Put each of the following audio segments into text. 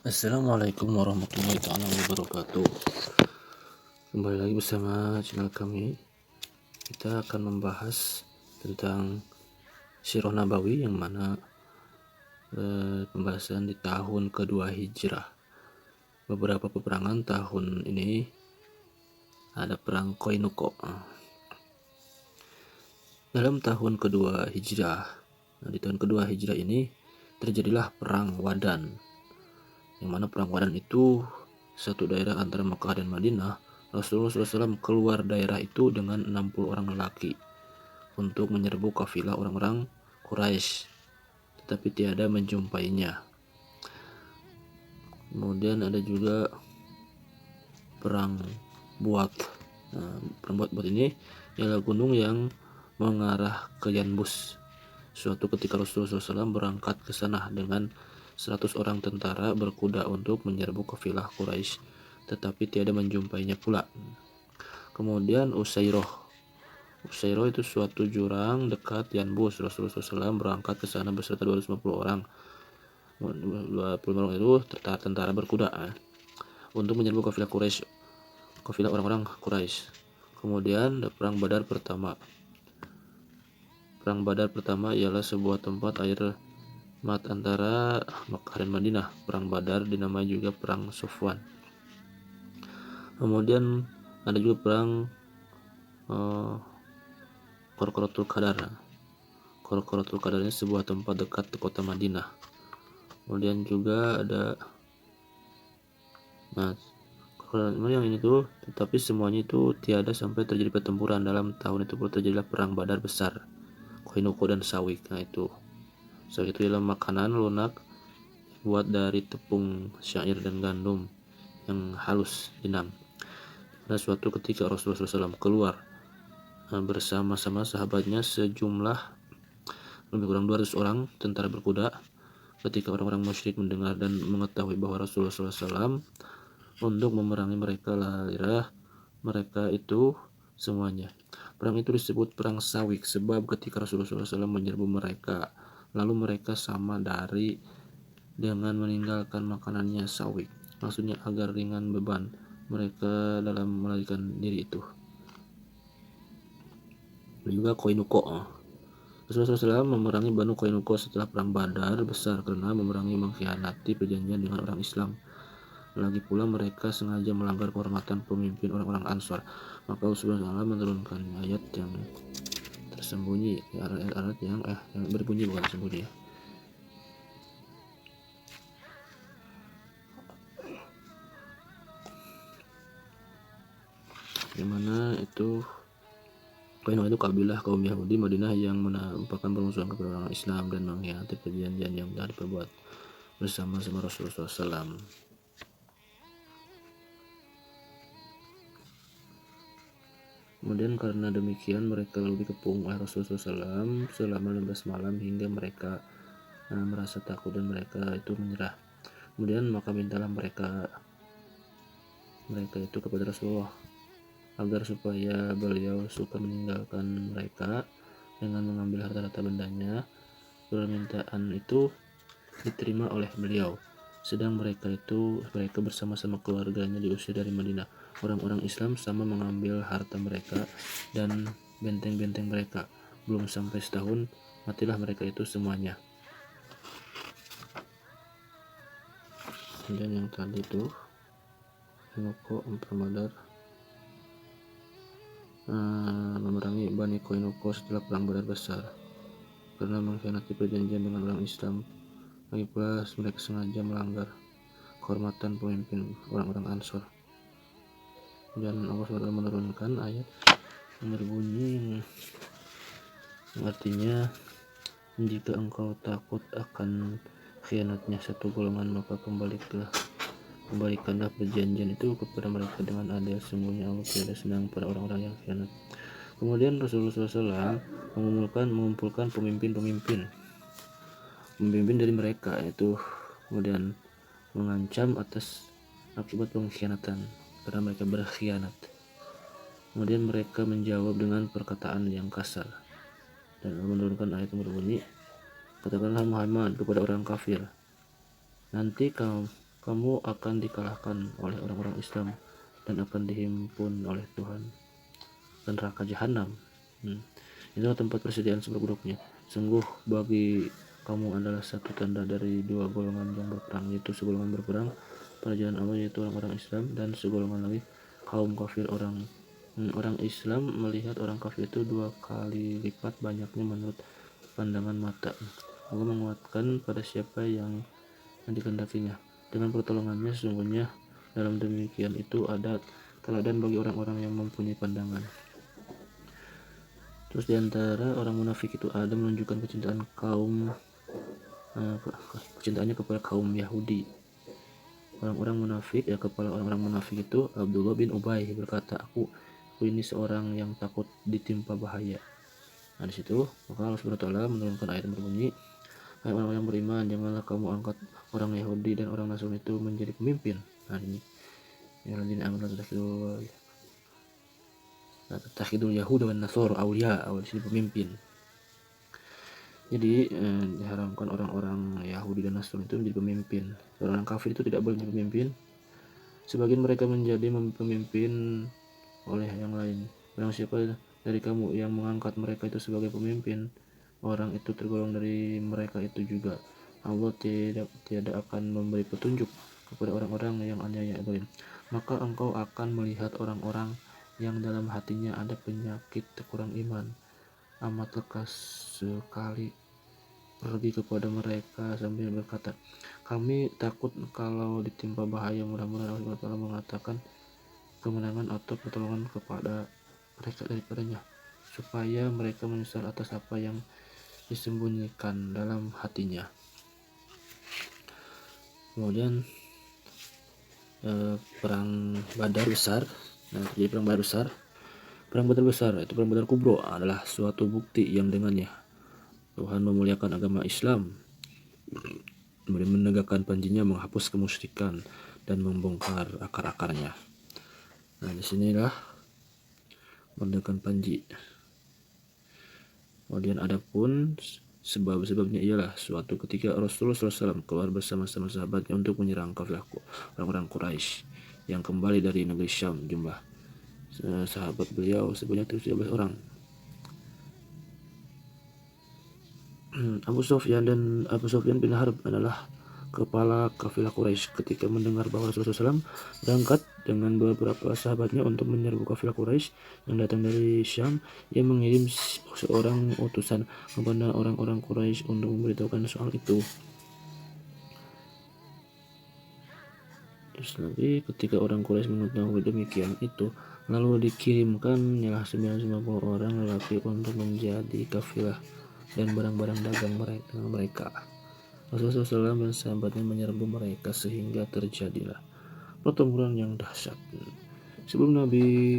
Assalamualaikum warahmatullahi wabarakatuh. Kembali lagi bersama channel kami. Kita akan membahas tentang Sirah Nabawi, yang mana pembahasan di tahun kedua Hijrah. Beberapa peperangan tahun ini ada perang Koinuko. Dalam tahun kedua Hijrah, di tahun kedua Hijrah ini terjadilah perang Wadan, yang mana perang Wadan itu satu daerah antara Mekah dan Madinah. Rasulullah SAW keluar daerah itu dengan 60 orang lelaki untuk menyerbu kafilah orang-orang Quraisy, tetapi tiada menjumpainya. Kemudian ada juga perang Buat. Perang Buat ini ialah gunung yang mengarah ke Yanbus. Suatu ketika Rasulullah SAW berangkat ke sana dengan 100 orang tentara berkuda untuk menyerbu kafilah Quraisy, tetapi tiada menjumpainya pula. Kemudian Usairoh itu suatu jurang dekat Yanbus. Rasulullah SAW berangkat ke sana beserta 250 orang. 20 orang itu tentara berkuda untuk menyerbu kafilah Quraisy, kafilah orang-orang Quraisy. Kemudian perang Badar pertama. Perang Badar pertama ialah sebuah tempat air mat antara Makkah dan Madinah. Perang Badar dinamai juga perang Safwan. Kemudian ada juga perang Qarqaratul Qadar. Qarqaratul Qadar ini sebuah tempat dekat kota Madinah. Kemudian juga ada yang ini tuh, tetapi semuanya itu tiada sampai terjadi pertempuran. Dalam tahun itu pun terjadilah perang Badar besar, Koinuko dan Sawik. Itu Sawik itu adalah makanan lunak buat dari tepung syair dan gandum yang halus dinam. Pada suatu ketika Rasulullah SAW keluar bersama-sama sahabatnya sejumlah lebih kurang 200 orang tentara berkuda. Ketika orang-orang musyrik mendengar dan mengetahui bahwa Rasulullah SAW untuk memerangi mereka, larilah mereka itu semuanya. Perang itu disebut perang Sawik sebab ketika Rasulullah SAW menyerbu mereka, lalu mereka sama dari dengan meninggalkan makanannya Sawik, maksudnya agar ringan beban mereka dalam melarikan diri itu. Dan juga Koinuko. Rasulullah SAW memerangi Banu Koinuko setelah perang Badar besar karena memerangi mengkhianati perjanjian dengan orang Islam. Lagi pula mereka sengaja melanggar kehormatan pemimpin orang-orang Ansar. Maka Rasulullah SAW menurunkan ayat yang tersembunyi, ayat yang berbunyi, bukan sembunyi ya. Dimana itu Koinuko itu kabilah kaum Yahudi Madinah yang menampakkan permusuhan kepada orang Islam dan mengkhianati perjanjian yang telah diperbuat bersama-sama Rasulullah SAW. Kemudian karena demikian mereka lalu dikepung oleh Rasulullah SAW selama 15 malam hingga mereka merasa takut dan mereka itu menyerah. Kemudian maka mintalah mereka itu kepada Rasulullah agar supaya beliau suka meninggalkan mereka dengan mengambil harta-harta bendanya. Permintaan itu diterima oleh beliau. Sedang mereka bersama-sama keluarganya diusir dari Madinah. Orang-orang Islam sama mengambil harta mereka dan benteng-benteng mereka. Belum sampai setahun matilah mereka itu semuanya. Dan yang tadi itu Koinuko, perang Badar, memerangi Bani Koinuko setelah perang Badar besar karena mengkhianati perjanjian dengan orang Islam. Lagi pula mereka sengaja melanggar kehormatan pemimpin orang-orang Ansor. Dan Allah SWT menurunkan ayat yang berbunyi yang artinya, jika engkau takut akan khianatnya satu golongan maka kembalikanlah perjanjian itu kepada mereka dengan adil. Sungguhnya Allah tidak senang pada orang-orang yang khianat. Kemudian Rasulullah SAW mengumpulkan pemimpin dari mereka itu, kemudian mengancam atas akibat pengkhianatan karena mereka berkhianat. Kemudian mereka menjawab dengan perkataan yang kasar dan menurunkan ayat yang berbunyi, katakanlah Muhammad kepada orang kafir, nanti kamu akan dikalahkan oleh orang-orang Islam dan akan dihimpun oleh Tuhan dan neraka jahanam. Inilah tempat persediaan seburuk-buruknya. Sungguh bagi kamu adalah satu tanda dari dua golongan yang berperang, yaitu segolongan berperang pada jalan Allah yaitu orang-orang Islam, dan segolongan lagi kaum kafir. Orang Islam melihat orang kafir itu 2 kali lipat banyaknya menurut pandangan mata. Allah menguatkan pada siapa yang dikehendakinya dengan pertolongannya. Sesungguhnya dalam demikian itu ada teladan bagi orang-orang yang mempunyai pandangan. Terus diantara orang munafik itu ada menunjukkan kecintaannya kepada kaum Yahudi. Orang-orang munafik, kepala orang-orang munafik itu Abdullah bin Ubay berkata, aku ini seorang yang takut ditimpa bahaya. Nah di situ maka Allah Subhanahu wa taala menurunkan ayat yang berbunyi, hai orang yang beriman, janganlah kamu angkat orang Yahudi dan orang Nasrani itu menjadi pemimpin. Nah ini ya ladina amanu tattakhidul yahuda wan nasara awliya, di sini pemimpin. Jadi diharamkan orang-orang Yahudi dan Nasrani itu menjadi pemimpin. Orang kafir itu tidak boleh menjadi pemimpin. Sebagian mereka menjadi pemimpin oleh yang lain. Barang siapa dari kamu yang mengangkat mereka itu sebagai pemimpin, orang itu tergolong dari mereka itu juga. Allah tiada akan memberi petunjuk kepada orang-orang yang aniaya zalim. Maka engkau akan melihat orang-orang yang dalam hatinya ada penyakit kurang iman, amat lekas sekali pergi kepada mereka sambil berkata, kami takut kalau ditimpa bahaya. Mudah-mudahan Allah SWT mengatakan kemenangan atau pertolongan kepada mereka daripadanya, supaya mereka menyesal atas apa yang disembunyikan dalam hatinya. Kemudian perang Badar besar. Jadi perang Badar besar. Perang Badar besar itu perang Badar Kubro adalah suatu bukti yang dengannya Tuhan memuliakan agama Islam, kemudian menegakkan panjinya, menghapus kemusyrikan dan membongkar akar-akarnya. Nah disinilah menegakkan panji. Kemudian adapun sebab-sebabnya ialah suatu ketika Rasulullah SAW keluar bersama-sama sahabatnya untuk menyerang kafilah orang-orang Quraisy yang kembali dari negeri Syam. Jumlah sahabat beliau sebanyak 13 orang. Abu Sufyan bin Harb adalah kepala kafilah Quraisy. Ketika mendengar bahwa Rasulullah SAW berangkat dengan beberapa sahabatnya untuk menyerbu kafilah Quraisy yang datang dari Syam, ia mengirim seorang utusan kepada orang-orang Quraisy untuk memberitahukan soal itu. Terus lagi ketika orang Quraisy mengetahui demikian itu, lalu dikirimkannya 950 orang lelaki untuk menjadi kafilah dan barang-barang dagang mereka. Rasulullah SAW dan sahabatnya menyerbu mereka sehingga terjadilah pertempuran yang dahsyat. Sebelum Nabi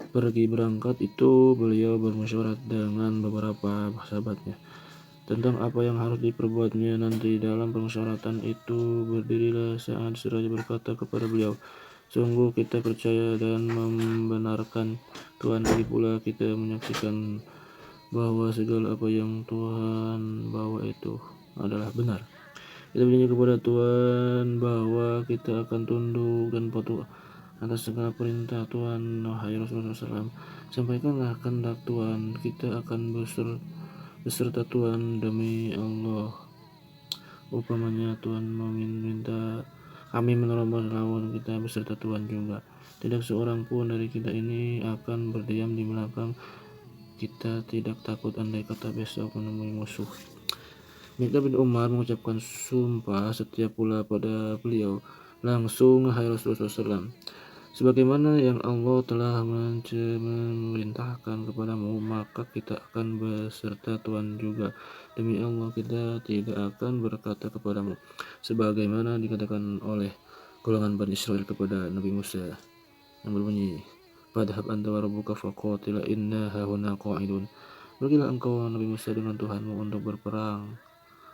pergi berangkat itu, beliau bermusyawarah dengan beberapa sahabatnya tentang apa yang harus diperbuatnya nanti. Dalam permusyawaratan itu berdirilah Sa'ad seraya berkata kepada beliau, sungguh kita percaya dan membenarkan Tuhan, lagi pula kita menyaksikan bahwa segala apa yang Tuhan bawa itu adalah benar. Kita berjanji kepada Tuhan bahwa kita akan tunduk dan patuh atas segala perintah Tuhan. Wahai Rasulullah SAW, sampaikanlah kehendak Tuhan, kita akan beserta Tuhan demi Allah. Upamanya Tuhan meminta kami menolong lawan kita beserta Tuhan juga. Tidak seorang pun dari kita ini akan berdiam di belakang. Kita tidak takut andai kata besok menemui musuh. Miqdad bin Umar mengucapkan sumpah setiap pula pada beliau langsung, hai Rasulullah SAW, sebagaimana yang Allah telah memerintahkan kepadamu, maka kita akan beserta Tuhan juga. Demi Allah kita tidak akan berkata kepadamu sebagaimana dikatakan oleh golongan Bani Israel kepada Nabi Musa yang berbunyi, fadhhab anta wa rabbuka faqatila inna hahuna qa'idun. Pergilah engkau Nabi Musa dengan Tuhanmu untuk berperang,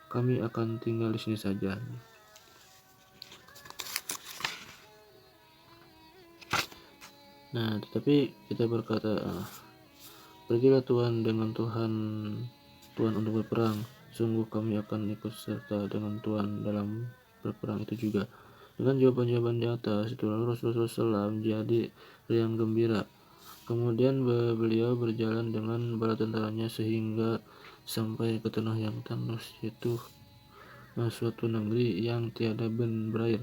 kami akan tinggal di sini saja. Nah, tetapi kita berkata, pergilah Tuhan dengan Tuhan untuk berperang, sungguh kami akan ikut serta dengan Tuhan dalam berperang itu juga. Dengan jawaban-jawaban di atas itu lalu Rasulullah SAW jadi riang gembira. Kemudian beliau berjalan dengan bala tentaranya sehingga sampai ke tanah yang tandus, yaitu suatu negeri yang tiada berair.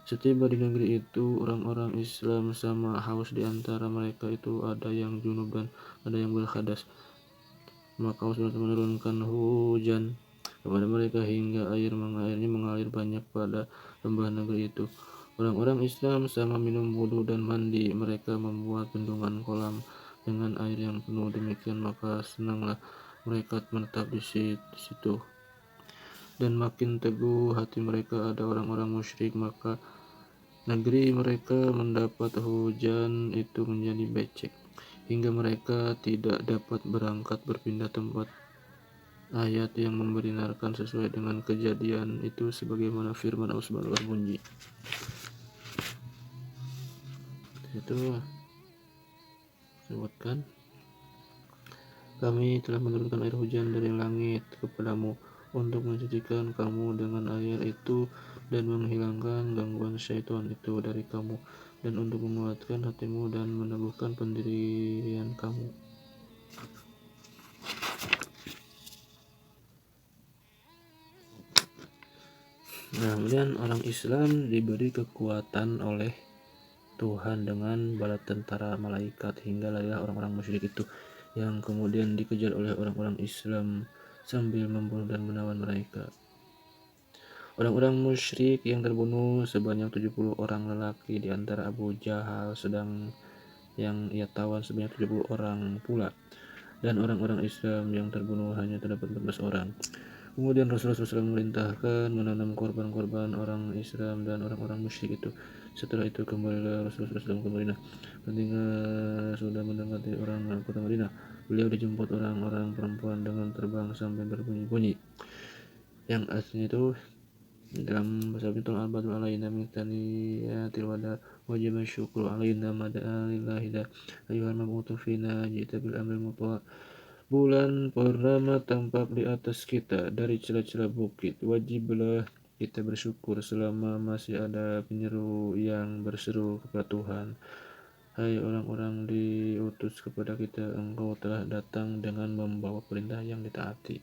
Setiba di negeri itu, orang-orang Islam sama haus. Di antara mereka itu ada yang junub dan ada yang berhadas. Maka Allah menurunkan hujan kepada mereka hingga airnya mengalir banyak pada lembah negeri itu. Orang-orang Islam sama minum wudhu dan mandi. Mereka membuat bendungan kolam dengan air yang penuh. Demikian maka senanglah mereka menetap di situ. Dan makin teguh hati mereka. Ada orang-orang musyrik, maka negeri mereka mendapat hujan itu menjadi becek, hingga mereka tidak dapat berangkat berpindah tempat. Ayat yang membenarkan sesuai dengan kejadian itu sebagaimana firman Allah Subhanahu berbunyi. Itu sebutkan, kami telah menurunkan air hujan dari langit kepadamu untuk mensucikan kamu dengan air itu dan menghilangkan gangguan syaitan itu dari kamu dan untuk menguatkan hatimu dan meneguhkan pendirian kamu. Nah, kemudian orang Islam diberi kekuatan oleh Tuhan dengan bala tentara malaikat hingga larilah orang-orang musyrik itu yang kemudian dikejar oleh orang-orang Islam sambil membunuh dan menawan mereka. Orang-orang musyrik yang terbunuh sebanyak 70 orang lelaki di antara Abu Jahal, sedang yang ia tawan sebanyak 70 orang pula, dan orang-orang Islam yang terbunuh hanya terdapat 14 orang. Kemudian Rasulullah SAW memerintahkan menanam korban-korban orang Islam dan orang-orang musyrik itu. Setelah itu kembalilah Rasulullah SAW ke Madinah. Ketika sudah mendekati orang kota Madinah, beliau dijemput orang-orang perempuan dengan terbang sampai berbunyi-bunyi. Yang aslinya itu dalam bahasa Bintul Al-Badul alaina min taniyatil wada wajib syukur alaina madalillahi da ayuhal mabutu fina jita bil amril mutwa. Bulan purnama tampak di atas kita dari celah-celah bukit. Wajiblah kita bersyukur selama masih ada penyeru yang berseru kepada Tuhan. Hai orang-orang diutus kepada kita, engkau telah datang dengan membawa perintah yang ditaati.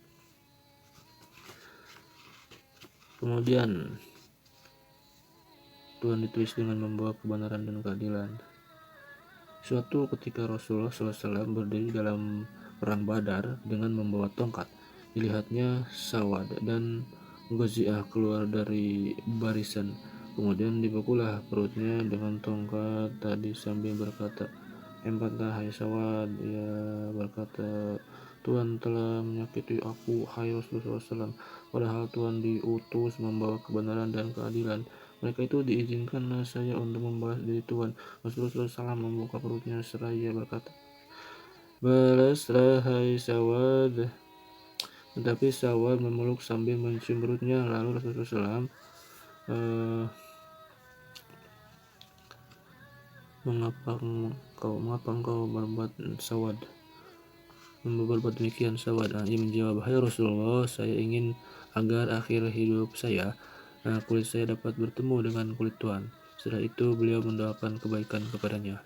Kemudian Tuhan ditulis dengan membawa kebenaran dan keadilan. Suatu ketika Rasulullah SAW berdiri dalam perang Badar dengan membawa tongkat. Dilihatnya Sawad dan Ghaziah keluar dari barisan. Kemudian dipukullah perutnya dengan tongkat tadi sambil berkata, "Hebatlah hai Sawad." Ia berkata, "Tuhan telah menyakiti aku, hai Rasulullah SAW." Padahal Tuhan diutus membawa kebenaran dan keadilan. Mereka itu diizinkanlah saya untuk membalas diri Tuhan. Rasulullah SAW membuka perutnya seraya berkata, "Balaslah hai Sawad." Tetapi Sawad memeluk sambil mencium perutnya. Lalu Rasulullah SAW mengapa engkau berbuat demikian Sawad? Ia menjawab, "Hai Rasulullah, saya ingin agar akhir hidup saya kulit saya dapat bertemu dengan kulit Tuhan." Setelah itu beliau mendoakan kebaikan kepadanya.